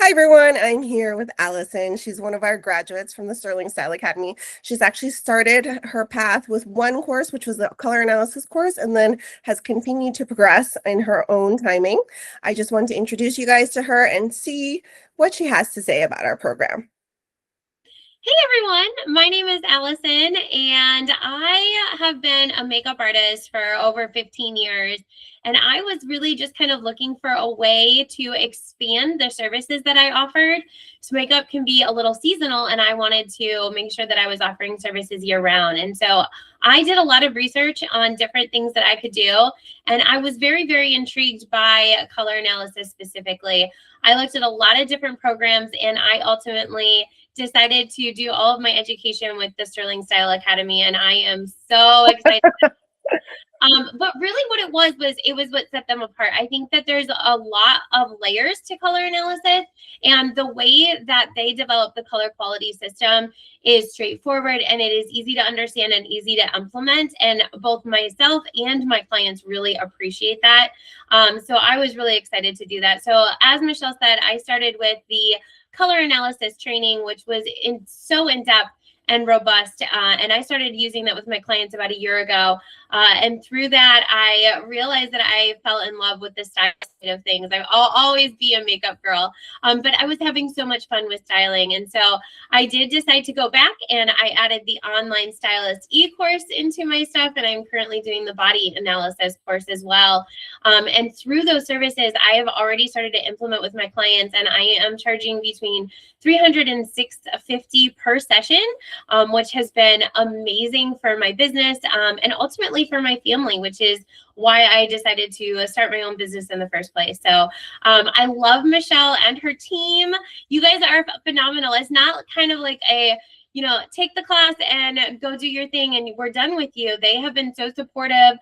Hi everyone, I'm here with Allison. She's one of our graduates from the Sterling Style Academy. She's actually started her path with one course, which was the color analysis course, and then has continued to progress in her own timing. I just want to introduce you guys to her and see what she has to say about our program. Hey everyone, my name is Allison and I have been a makeup artist for over 15 years. And I was really just kind of looking for a way to expand the services that I offered. So makeup can be a little seasonal and I wanted to make sure that I was offering services year round. And so I did a lot of research on different things that I could do. And I was very, very intrigued by color analysis specifically. I looked at a lot of different programs and I ultimately decided to do all of my education with the Sterling Style Academy, and I am so excited. But really what it was what set them apart. I think that there's a lot of layers to color analysis, and the way that they develop the color quality system is straightforward and it is easy to understand and easy to implement. And both myself and my clients really appreciate that. So I was really excited to do that. So as Michelle said, I started with the color analysis training, which was so in-depth and robust. And I started using that with my clients about a year ago. And through that, I realized that I fell in love with the style side of things. I'll always be a makeup girl, but I was having so much fun with styling. And so I did decide to go back and I added the online Stylist e-course into my stuff. And I'm currently doing the body analysis course as well. And through those services, I have already started to implement with my clients, and I am charging between $300 and $650 per session, which has been amazing for my business and ultimately for my family, which is why I decided to start my own business in the first place. So I love Michelle and her team. You guys are phenomenal. It's not kind of like a take the class and go do your thing and we're done with you. They have been so supportive.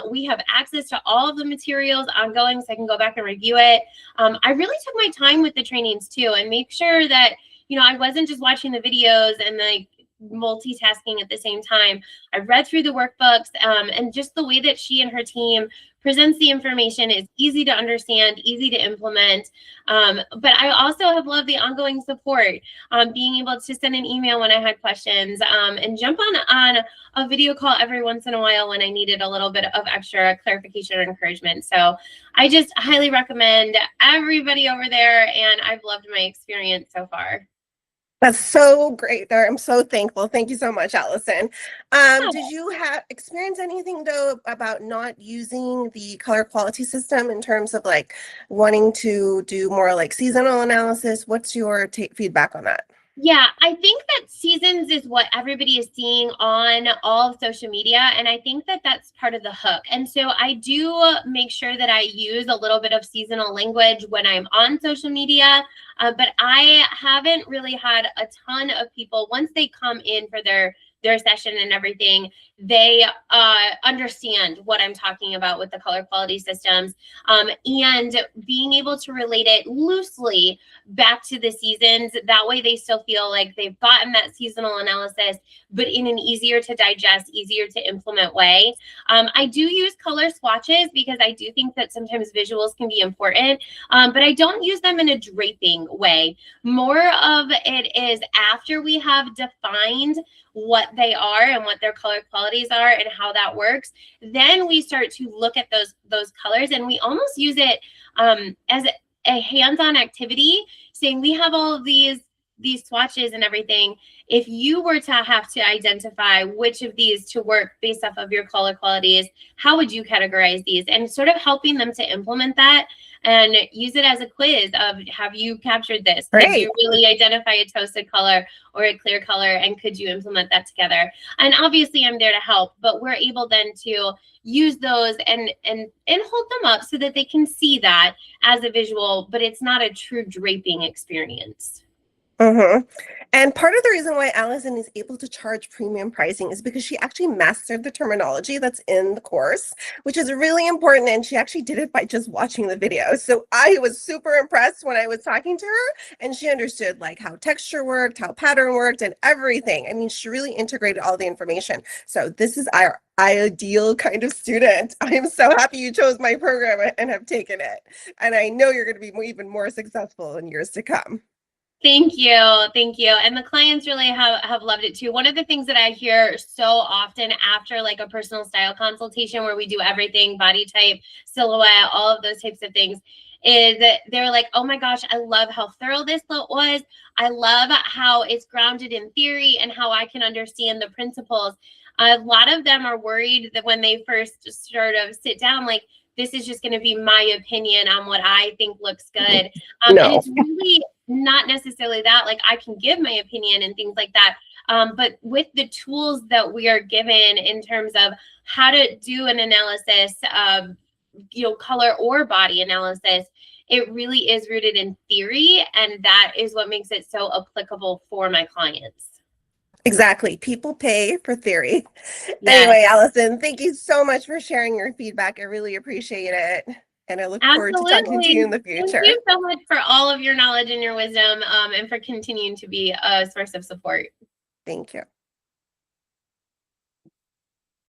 We have access to all of the materials ongoing, so I can go back and review it. I really took my time with the trainings too and make sure that, I wasn't just watching the videos and like multitasking at the same time. I read through the workbooks and just the way that she and her team presents the information is easy to understand, easy to implement. But I also have loved the ongoing support, being able to send an email when I had questions and jump on a video call every once in a while when I needed a little bit of extra clarification or encouragement. So I just highly recommend everybody over there, and I've loved my experience so far. That's so great. I'm so thankful. Thank you so much, Allison. Did you experience anything though about not using the color quality system in terms of like wanting to do more like seasonal analysis? What's your feedback on that? Yeah, I think that seasons is what everybody is seeing on all of social media. And I think that that's part of the hook. And so I do make sure that I use a little bit of seasonal language when I'm on social media. But I haven't really had a ton of people, once they come in for their session and everything, they understand what I'm talking about with the color quality systems, and being able to relate it loosely back to the seasons. That way they still feel like they've gotten that seasonal analysis, but in an easier to digest, easier to implement way. I do use color swatches because I do think that sometimes visuals can be important, but I don't use them in a draping way. More of it is after we have defined what they are and what their color qualities are and how that works, then we start to look at those colors, and we almost use it as a hands-on activity, saying we have all of these swatches and everything. If you were to have to identify which of these to work based off of your color qualities, how would you categorize these? And sort of helping them to implement that and use it as a quiz of, have you captured this? Great. Did you really identify a toasted color or a clear color? And could you implement that together? And obviously I'm there to help, but we're able then to use those and hold them up so that they can see that as a visual, but it's not a true draping experience. Mm-hmm. And part of the reason why Allison is able to charge premium pricing is because she actually mastered the terminology that's in the course, which is really important. And she actually did it by just watching the video. So I was super impressed when I was talking to her, and she understood like how texture worked, how pattern worked, and everything. I mean, she really integrated all the information. So this is our ideal kind of student. I am so happy you chose my program and have taken it. And I know you're going to be even more successful in years to come. Thank you. Thank you. And the clients really have loved it too. One of the things that I hear so often after like a personal style consultation where we do everything, body type, silhouette, all of those types of things, is that they're like, oh my gosh, I love how thorough this was. I love how it's grounded in theory and how I can understand the principles. A lot of them are worried that when they first sort of sit down, like, this is just going to be my opinion on what I think looks good. And No. it's really not necessarily that. Like, I can give my opinion and things like that. But with the tools that we are given in terms of how to do an analysis of, color or body analysis, it really is rooted in theory. And that is what makes it so applicable for my clients. Exactly. People pay for theory. Yes. Anyway, Allison, thank you so much for sharing your feedback. I really appreciate it. And I look forward to talking to you in the Absolutely. Thank future. you so much for all of your knowledge and your wisdom, and for continuing to be a source of support. Thank you.